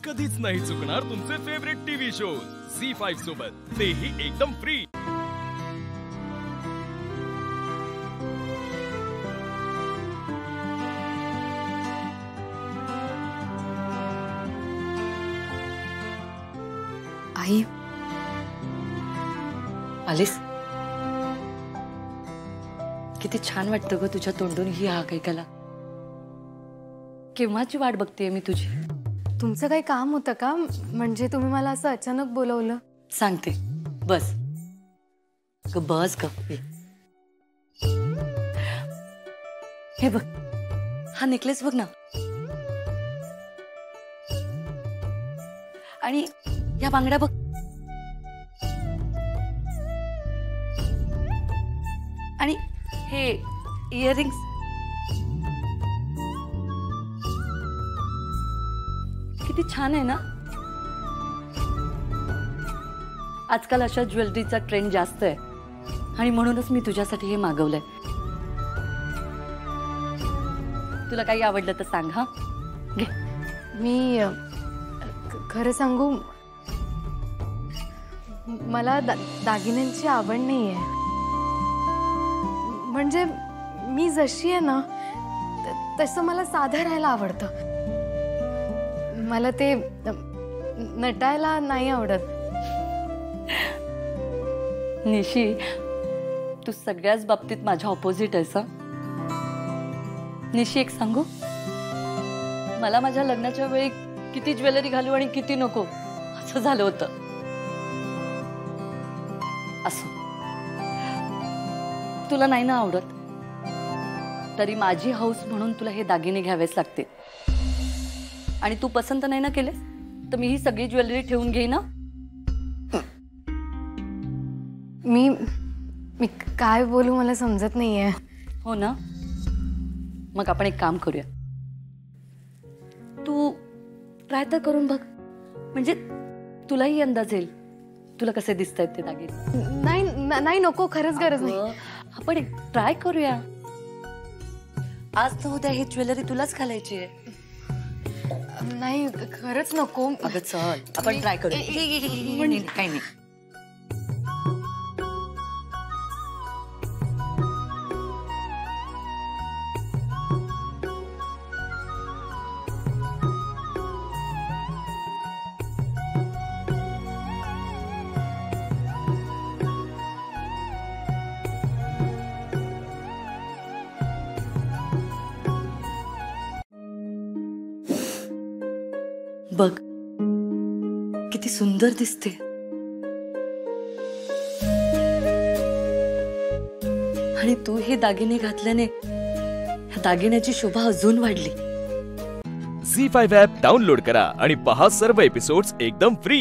कधीच नाही चुकणार तुमचे फेवरेट टीव्ही शोज झी5 सोबत, तेही एकदम फ्री। आई आलीस? किती छान वाटतं ग तुझ्या तोंडून ही हाक ऐकायला। केव्हाची वाट बघतेय मी तुझी। तुमचं काही काम होतं का? म्हणजे तुम्ही मला असं अचानक बोलवलं? सांगते, बस ग, बस ग। हे बघ, हा नेकलेस बघ ना, आणि या बांगड्या बघ, आणि हे इयरिंग्स, किती छान आहे ना। आजकाल अशा ज्वेलरीचा ट्रेंड जास्त आहे आणि म्हणूनच मी तुझ्यासाठी हे मागवलंय। तुला काही आवडलं तर सांग हा, घे। मी खरं सांगू, मला दागिन्यांची आवड नाहीये। म्हणजे मी जशी आहे ना तसं मला साधं राहायला आवडतं। मला ते नटायला नाही आवडत। निशी, तू सगळ्याच बाबतीत माझ्या ऑपोजिट आहेस हा। निशी, एक सांगू, मला माझ्या लग्नाच्या वेळी किती ज्वेलरी घालू आणि किती नको असं झालं होतं। असो, तुला नाही ना आवडत, तरी माझी हौस म्हणून तुला हे दागिने घ्यावेच लागते। आणि तू पसंत नाही ना केलेस तर मी ही सगळी ज्वेलरी ठेवून घेईन ना। मी काय बोलू मला समजत नाहीये। हो ना, मग आपण एक काम करूया, तू ट्राय तर करून बघ, म्हणजे तुलाही अंदाज येईल तुला कसे दिसतायत ते दागिने। नाही नको, खरंच गरज नाही। आपण एक ट्राय करूया, आज तर उद्या ही ज्वेलरी तुलाच घालायची आहे। नाही, खरंच नको। अगं चल, आपण ट्राय करूया। काही नाही, बघ किती सुंदर दिसते। आणि तू हे दागिने घातल्याने ह्या दागिन्याची शोभा अजून वाढली। झी5 ॲप डाउनलोड करा आणि पहा सर्व एपिसोड्स एकदम फ्री।